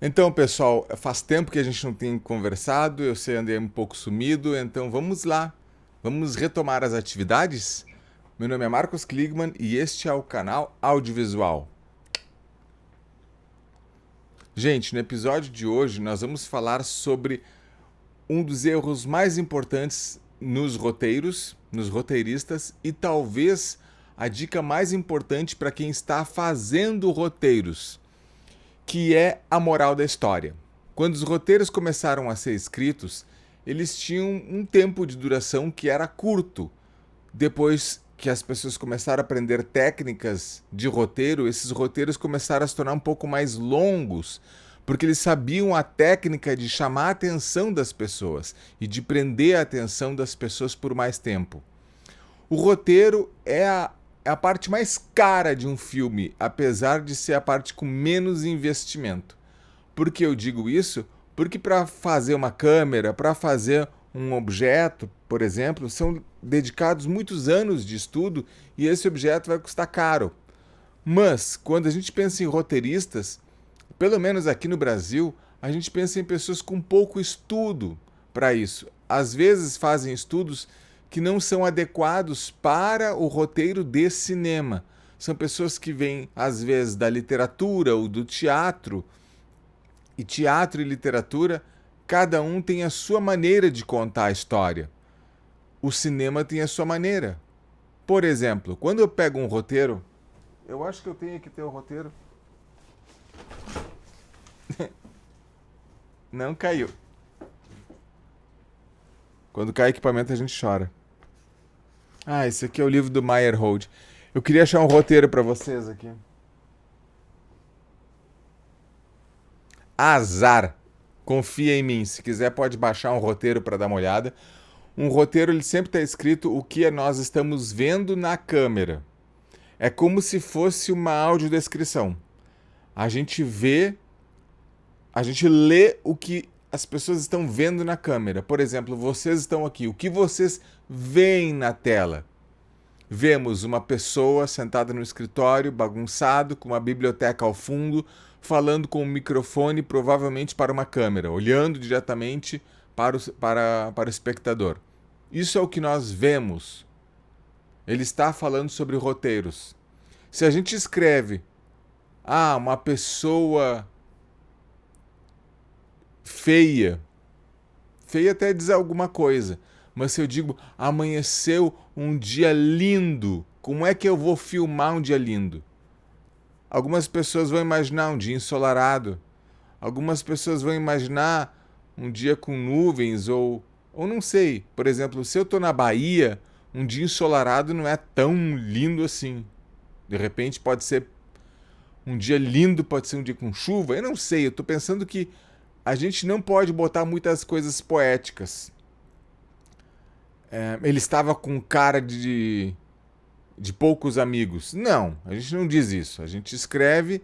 Então, pessoal, faz tempo que a gente não tem conversado, eu sei, andei um pouco sumido, então vamos lá. Vamos retomar as atividades? Meu nome é Marcos Kligman e este é o canal Audiovisual. Gente, no episódio de hoje nós vamos falar sobre um dos erros mais importantes nos roteiros, nos roteiristas e talvez a dica mais importante para quem está fazendo roteiros, que é a moral da história. Quando os roteiros começaram a ser escritos, eles tinham um tempo de duração que era curto. Depois que as pessoas começaram a aprender técnicas de roteiro, esses roteiros começaram a se tornar um pouco mais longos, porque eles sabiam a técnica de chamar a atenção das pessoas e de prender a atenção das pessoas por mais tempo. O roteiro é a parte mais cara de um filme, apesar de ser a parte com menos investimento. Por que eu digo isso? Porque para fazer uma câmera, para fazer um objeto, por exemplo, são dedicados muitos anos de estudo e esse objeto vai custar caro. Mas, quando a gente pensa em roteiristas, pelo menos aqui no Brasil, a gente pensa em pessoas com pouco estudo para isso. Às vezes fazem estudos que não são adequados para o roteiro de cinema. São pessoas que vêm, às vezes, da literatura ou do teatro. E teatro e literatura, cada um tem a sua maneira de contar a história. O cinema tem a sua maneira. Por exemplo, quando eu pego um roteiro, eu acho que eu tenho que ter o roteiro. Não caiu. Quando cai equipamento a gente chora. Ah, esse aqui é o livro do Meyerhold. Eu queria achar um roteiro para vocês aqui. Azar. Confia em mim. Se quiser pode baixar um roteiro para dar uma olhada. Um roteiro ele sempre está escrito o que nós estamos vendo na câmera. É como se fosse uma audiodescrição. A gente vê, a gente lê o que as pessoas estão vendo na câmera. Por exemplo, vocês estão aqui. O que vocês veem na tela? Vemos uma pessoa sentada no escritório, bagunçado, com uma biblioteca ao fundo, falando com um microfone, provavelmente para uma câmera, olhando diretamente para o espectador. Isso é o que nós vemos. Ele está falando sobre roteiros. Se a gente escreve, uma pessoa feia, feia até diz alguma coisa, mas se eu digo amanheceu um dia lindo, como é que eu vou filmar um dia lindo? Algumas pessoas vão imaginar um dia ensolarado, algumas pessoas vão imaginar um dia com nuvens ou não sei. Por exemplo, se eu estou na Bahia, um dia ensolarado não é tão lindo assim. De repente pode ser um dia lindo, pode ser um dia com chuva, eu não sei. Eu estou pensando que a gente não pode botar muitas coisas poéticas. Ele estava com cara de poucos amigos. Não, a gente não diz isso. A gente escreve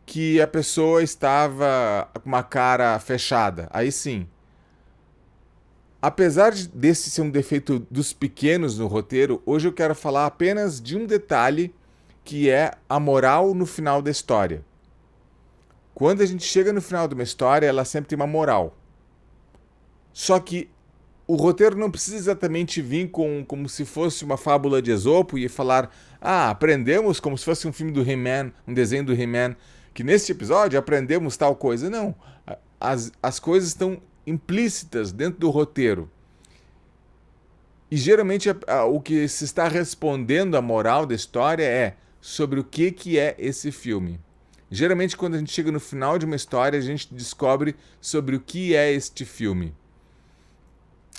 que a pessoa estava com uma cara fechada. Aí sim. Apesar desse ser um defeito dos pequenos no roteiro, hoje eu quero falar apenas de um detalhe que é a moral no final da história. Quando a gente chega no final de uma história, ela sempre tem uma moral. Só que o roteiro não precisa exatamente vir como se fosse uma fábula de Esopo e falar, aprendemos como se fosse um filme do He-Man, um desenho do He-Man, que neste episódio aprendemos tal coisa. Não. As coisas estão implícitas dentro do roteiro. E geralmente o que se está respondendo à moral da história é sobre o que é esse filme. Geralmente, quando a gente chega no final de uma história, a gente descobre sobre o que é este filme.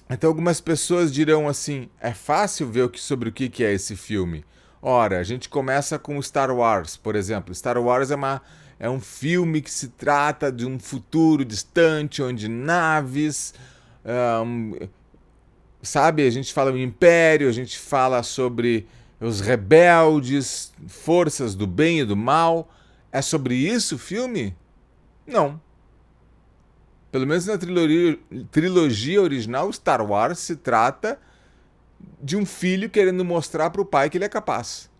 Então algumas pessoas dirão assim, é fácil ver sobre o que é esse filme. Ora, a gente começa com Star Wars, por exemplo. Star Wars é um filme que se trata de um futuro distante, onde naves... Um, sabe, a gente fala o Império, a gente fala sobre os rebeldes, forças do bem e do mal. É sobre isso o filme? Não. Pelo menos na trilogia original, Star Wars se trata de um filho querendo mostrar para o pai que ele é capaz.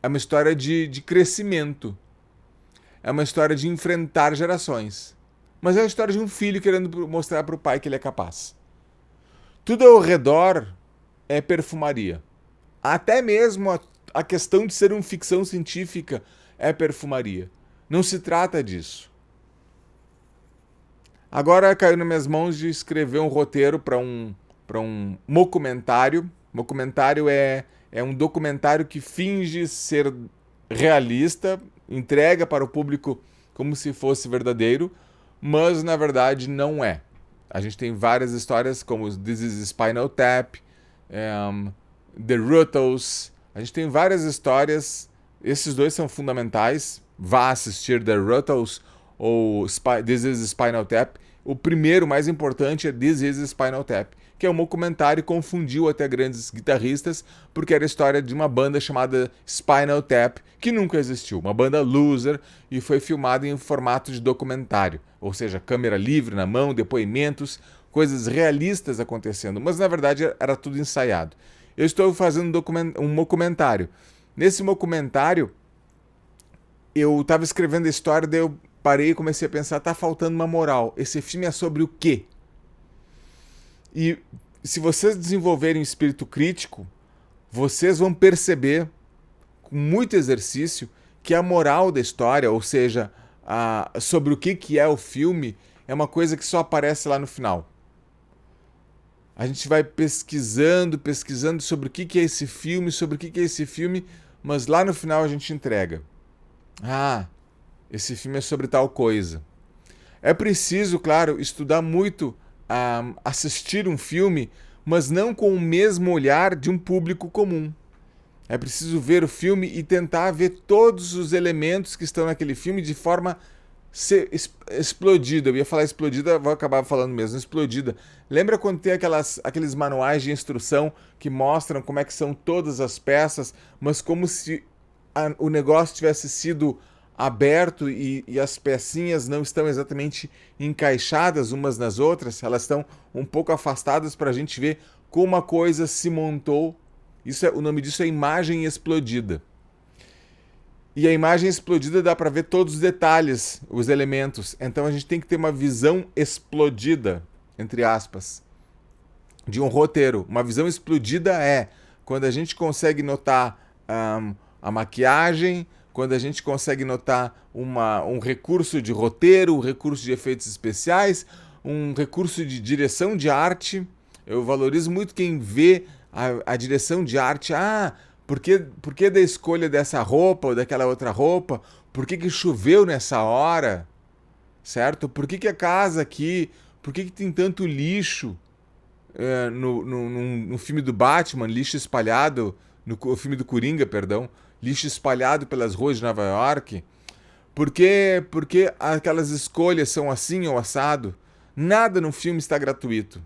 É uma história de crescimento. é uma história de enfrentar gerações. Mas é a história de um filho querendo mostrar para o pai que ele é capaz. Tudo ao redor é perfumaria. Até mesmo a questão de ser uma ficção científica é perfumaria. Não se trata disso. Agora caiu nas minhas mãos de escrever um roteiro para um mockumentário. Mockumentário é um documentário que finge ser realista, entrega para o público como se fosse verdadeiro, mas na verdade não é. A gente tem várias histórias como This is Spinal Tap, The Rutles. A gente tem várias histórias. Esses dois são fundamentais. Vá assistir The Rutles ou This is Spinal Tap. O primeiro, mais importante, é This is Spinal Tap, que é um documentário que confundiu até grandes guitarristas, porque era a história de uma banda chamada Spinal Tap, que nunca existiu. Uma banda loser, e foi filmada em formato de documentário. Ou seja, câmera livre na mão, depoimentos, coisas realistas acontecendo. Mas, na verdade, era tudo ensaiado. Eu estou fazendo um documentário. Nesse documentário, eu estava escrevendo a história, daí eu parei e comecei a pensar, tá faltando uma moral. Esse filme é sobre o quê? E se vocês desenvolverem o espírito crítico, vocês vão perceber, com muito exercício, que a moral da história, ou seja, sobre o que é o filme, é uma coisa que só aparece lá no final. A gente vai pesquisando sobre o que é esse filme, mas lá no final a gente entrega. Esse filme é sobre tal coisa. É preciso, claro, estudar muito, assistir um filme, mas não com o mesmo olhar de um público comum. É preciso ver o filme e tentar ver todos os elementos que estão naquele filme de forma explodida. Eu ia falar explodida, vou acabar falando mesmo, explodida. Lembra quando tem aqueles manuais de instrução que mostram como é que são todas as peças, mas como se o negócio tivesse sido aberto e as pecinhas não estão exatamente encaixadas umas nas outras, elas estão um pouco afastadas para a gente ver como a coisa se montou. O nome disso é imagem explodida. E a imagem explodida dá para ver todos os detalhes, os elementos. Então a gente tem que ter uma visão explodida, entre aspas, de um roteiro. Uma visão explodida é quando a gente consegue notar a maquiagem, quando a gente consegue notar um recurso de roteiro, um recurso de efeitos especiais, um recurso de direção de arte. Eu valorizo muito quem vê a direção de arte. Por que da escolha dessa roupa ou daquela outra roupa? Por que choveu nessa hora? Certo? Por que a casa aqui? Por que tem tanto lixo no filme do Batman? Lixo espalhado, no filme do Coringa, perdão. Lixo espalhado pelas ruas de Nova York. Por que aquelas escolhas são assim ou assado? Nada no filme está gratuito.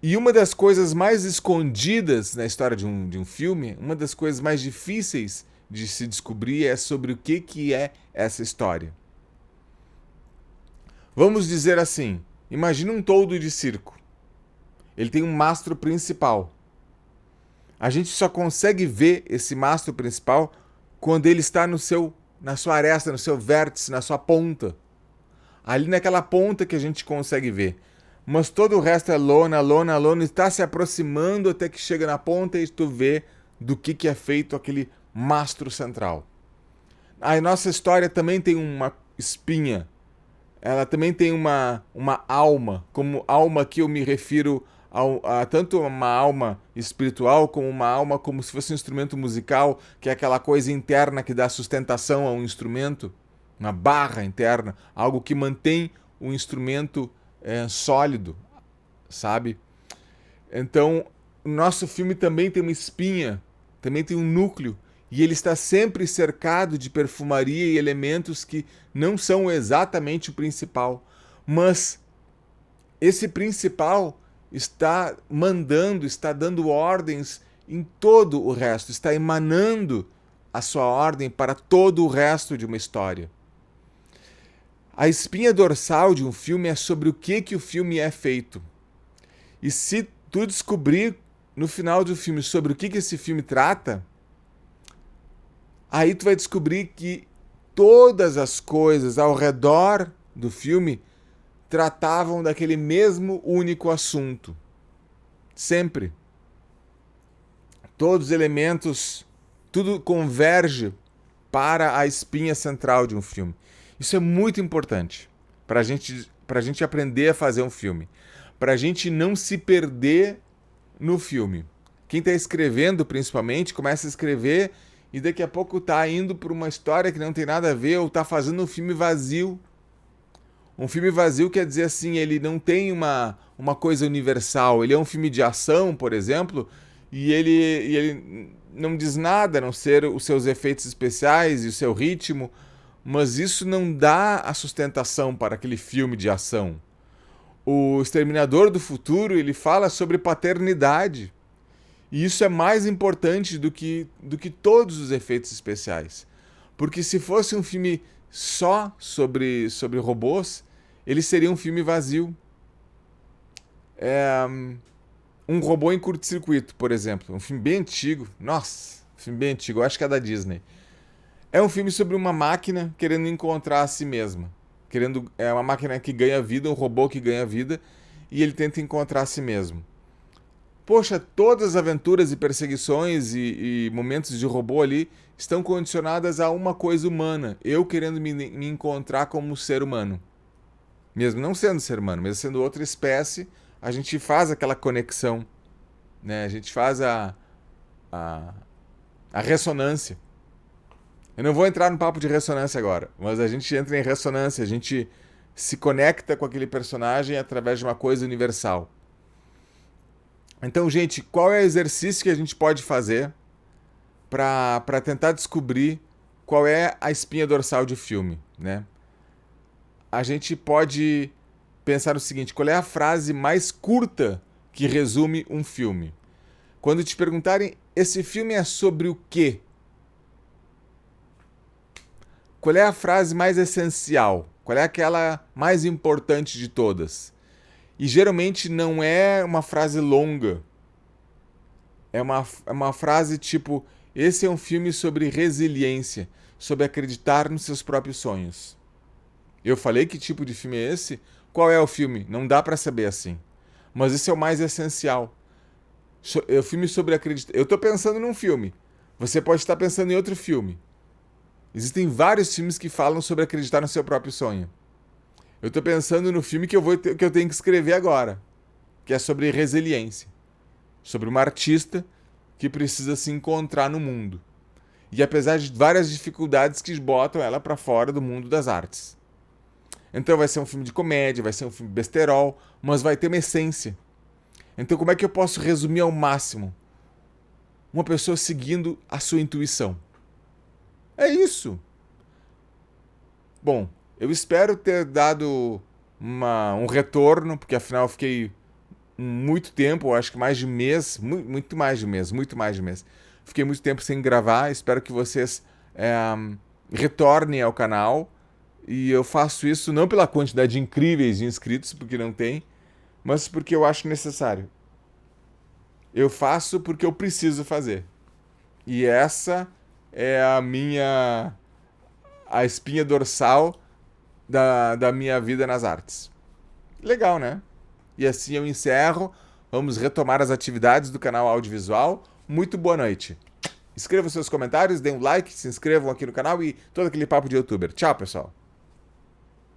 E uma das coisas mais escondidas na história de um filme, uma das coisas mais difíceis de se descobrir é sobre o que é essa história. Vamos dizer assim, imagina um toldo de circo. Ele tem um mastro principal. A gente só consegue ver esse mastro principal quando ele está na sua aresta, no seu vértice, na sua ponta. Ali naquela ponta que a gente consegue ver. Mas todo o resto é lona, e está se aproximando até que chega na ponta e tu vê do que é feito aquele mastro central. A nossa história também tem uma espinha. Ela também tem uma alma. Como alma que eu me refiro a tanto uma alma espiritual como uma alma como se fosse um instrumento musical, que é aquela coisa interna que dá sustentação a um instrumento, uma barra interna, algo que mantém o instrumento sólido, sabe? Então, o nosso filme também tem uma espinha, também tem um núcleo, e ele está sempre cercado de perfumaria e elementos que não são exatamente o principal, mas esse principal está mandando, está dando ordens em todo o resto, está emanando a sua ordem para todo o resto de uma história. A espinha dorsal de um filme é sobre o que o filme é feito. E se tu descobrir no final do filme sobre o que esse filme trata, aí tu vai descobrir que todas as coisas ao redor do filme tratavam daquele mesmo único assunto. Sempre. Todos os elementos, tudo converge para a espinha central de um filme. Isso é muito importante para a gente aprender a fazer um filme. Para a gente não se perder no filme. Quem está escrevendo, principalmente, começa a escrever e daqui a pouco está indo para uma história que não tem nada a ver ou está fazendo um filme vazio. Um filme vazio quer dizer assim, ele não tem uma coisa universal. Ele é um filme de ação, por exemplo, e ele não diz nada a não ser os seus efeitos especiais e o seu ritmo, mas isso não dá a sustentação para aquele filme de ação. O Exterminador do Futuro, ele fala sobre paternidade. E isso é mais importante do que todos os efeitos especiais. Porque se fosse um filme só sobre robôs, ele seria um filme vazio. Um Robô em Curto-Circuito, por exemplo. Um filme bem antigo. Nossa, um filme bem antigo. Eu acho que é da Disney. É um filme sobre uma máquina querendo encontrar a si mesma. É uma máquina que ganha vida, um robô que ganha vida, e ele tenta encontrar a si mesmo. Poxa, todas as aventuras e perseguições e momentos de robô ali estão condicionadas a uma coisa humana. Eu querendo me encontrar como ser humano. Mesmo não sendo ser humano, mesmo sendo outra espécie, a gente faz aquela conexão. Né? A gente faz a ressonância. Eu não vou entrar no papo de ressonância agora, mas a gente entra em ressonância, a gente se conecta com aquele personagem através de uma coisa universal. Então, gente, qual é o exercício que a gente pode fazer para tentar descobrir qual é a espinha dorsal de filme, né? A gente pode pensar o seguinte, qual é a frase mais curta que resume um filme? Quando te perguntarem, esse filme é sobre o quê? Qual é a frase mais essencial? Qual é aquela mais importante de todas? E geralmente não é uma frase longa. É uma frase tipo, esse é um filme sobre resiliência, sobre acreditar nos seus próprios sonhos. Eu falei que tipo de filme é esse? Qual é o filme? Não dá para saber assim. Mas esse é o mais essencial. É o filme sobre acreditar. Eu estou pensando num filme. Você pode estar pensando em outro filme. Existem vários filmes que falam sobre acreditar no seu próprio sonho. Eu estou pensando no filme que eu tenho que escrever agora, que é sobre resiliência. Sobre uma artista que precisa se encontrar no mundo. E apesar de várias dificuldades que botam ela para fora do mundo das artes. Então vai ser um filme de comédia, vai ser um filme besterol, mas vai ter uma essência. Então como é que eu posso resumir ao máximo? Uma pessoa seguindo a sua intuição. É isso. Bom, eu espero ter dado um retorno, porque afinal eu fiquei muito tempo, acho que mais de mês, muito mais de mês. Fiquei muito tempo sem gravar, espero que vocês retornem ao canal. E eu faço isso não pela quantidade incríveis de inscritos, porque não tem, mas porque eu acho necessário. Eu faço porque eu preciso fazer. E essa é a espinha dorsal da minha vida nas artes. Legal, né? E assim eu encerro. Vamos retomar as atividades do canal audiovisual. Muito boa noite. Escrevam seus comentários, deem um like, se inscrevam aqui no canal e todo aquele papo de youtuber. Tchau, pessoal.